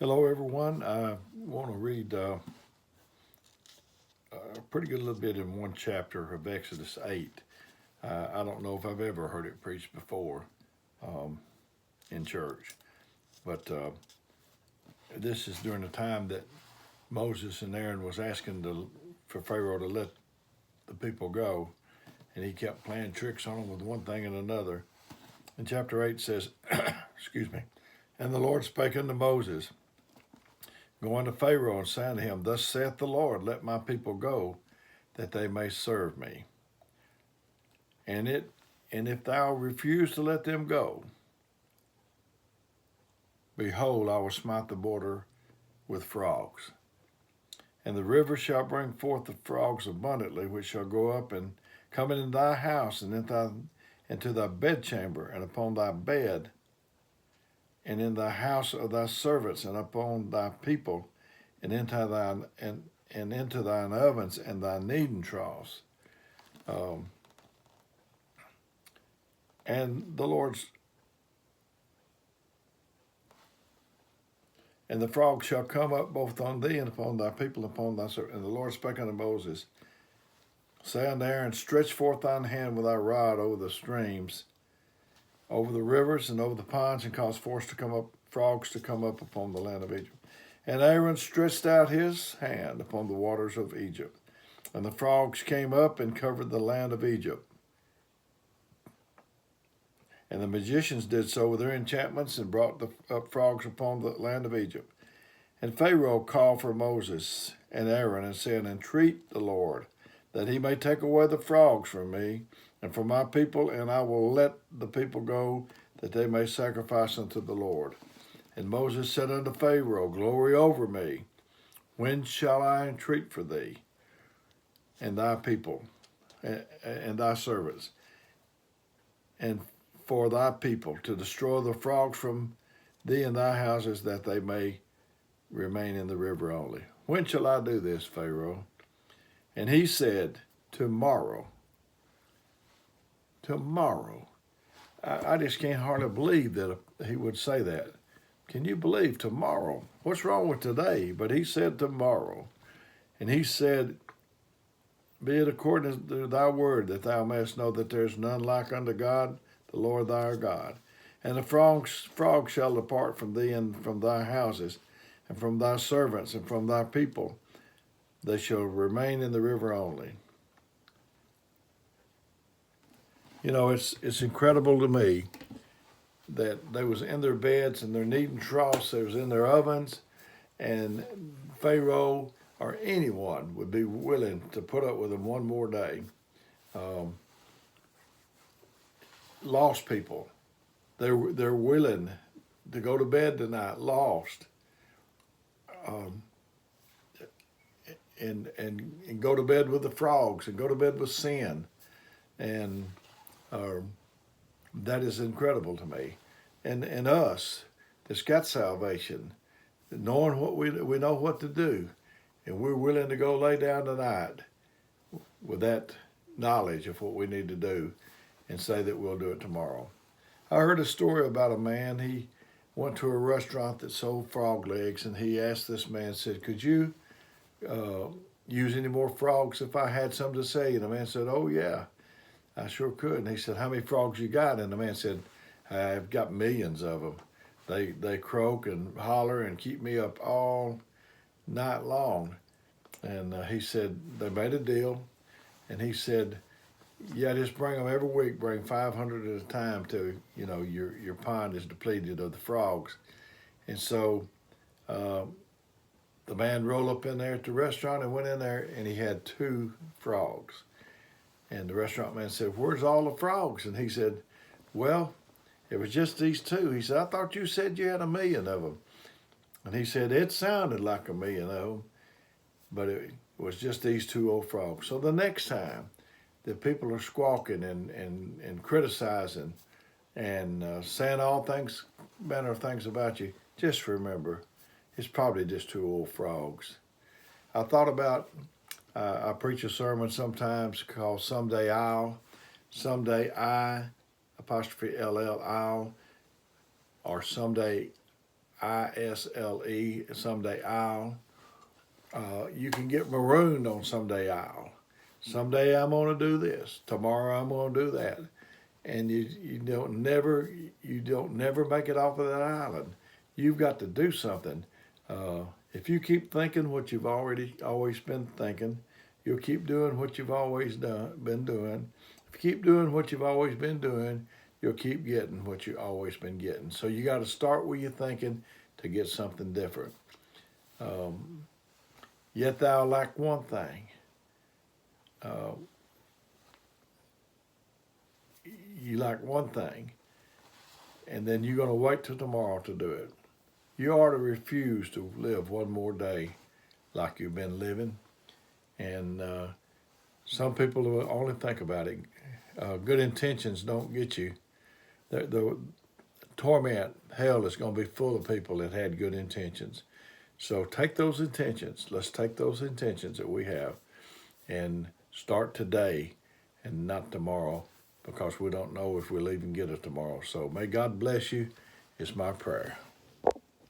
Hello, everyone. I want to read a pretty good little bit in one chapter of Exodus 8. I don't know if I've ever heard it preached before um, in church, but this is during the time that Moses and Aaron was asking for Pharaoh to let the people go, and he kept playing tricks on them with one thing and another. And chapter 8 says, excuse me, and the Lord spake unto Moses, go unto Pharaoh and say unto him, thus saith the Lord, let my people go, that they may serve me. And if thou refuse to let them go, behold, I will smite the border with frogs. And the river shall bring forth the frogs abundantly, which shall go up and come into thy house and into thy bedchamber, and upon thy bed, and in the house of thy servants, and upon thy people, and into thine ovens and thy kneading troughs. And the Lord's And the frogs shall come up both on thee and upon thy people, and upon thy servant. And the Lord spake unto Moses, say unto Aaron, stretch forth thine hand with thy rod over the streams, over the rivers, and over the ponds, and cause frogs to come up upon the land of Egypt. And Aaron stretched out his hand upon the waters of Egypt, and the frogs came up and covered the land of Egypt. And the magicians did so with their enchantments, and brought up frogs upon the land of Egypt. And Pharaoh called for Moses and Aaron, and said, entreat the Lord, that he may take away the frogs from me and from my people, and I will let the people go, that they may sacrifice unto the Lord. And Moses said unto Pharaoh, glory over me, when shall I entreat for thee and thy people and thy servants, and for thy people, to destroy the frogs from thee and thy houses, that they may remain in the river only? When shall I do this, Pharaoh? And he said, tomorrow. Tomorrow. I just can't hardly believe that he would say that. Can you believe tomorrow? What's wrong with today? But he said tomorrow. And he said, be it according to thy word, that thou mayest know that there is none like unto God, the Lord thy God. And the frogs shall depart from thee and from thy houses, and from thy servants, and from thy people. They shall remain in the river only. You know, it's incredible to me that they was in their beds and their kneading troughs, they was in their ovens, and Pharaoh or anyone would be willing to put up with them one more day. Um, Lost people, they're willing to go to bed tonight, lost, um, and go to bed with the frogs and go to bed with sin, and uh, that is incredible to me. And us that's got salvation, knowing what we know what to do, and we're willing to go lay down tonight with that knowledge of what we need to do, and say that we'll do it tomorrow. I heard a story about a man. He went to a restaurant that sold frog legs, and he asked this man, said, could you uh, use any more frogs if I had some to say? And the man said, oh yeah, I sure could. And he said, how many frogs you got? And the man said, I've got millions of them. They croak and holler and keep me up all night long. And he said, they made a deal. And he said, yeah, just bring them every week. Bring 500 at a time till your pond is depleted of the frogs. And so uh, the man rolled up in there at the restaurant and went in there, and he had 2 frogs. And the restaurant man said, where's all the frogs? And he said, well, it was just these 2. He said, I thought you said you had 1,000,000 of them. And he said, it sounded like 1,000,000 of them, but it was just these 2 old frogs. So the next time that people are squawking and criticizing and saying all manner of things about you, just remember, it's probably just 2 old frogs. I thought about, I preach a sermon sometimes called Someday Someday I, apostrophe LL, I'll, or Someday ISLE, someday I'll. You can get marooned on someday I'll. Someday I'm going to do this. Tomorrow I'm going to do that. And you don't never make it off of that island. You've got to do something. If you keep thinking what you've always been thinking, you'll keep doing what you've been doing. If you keep doing what you've always been doing, you'll keep getting what you've always been getting. So you got to start where you're thinking to get something different. Yet thou lack one thing. You lack one thing, and then you're going to wait till tomorrow to do it. You ought to refuse to live one more day like you've been living. And some people will only think about it. Good intentions don't get you. The torment, hell is going to be full of people that had good intentions. So take those intentions. Let's take those intentions that we have and start today and not tomorrow, because we don't know if we'll even get it tomorrow. So may God bless you. It's my prayer.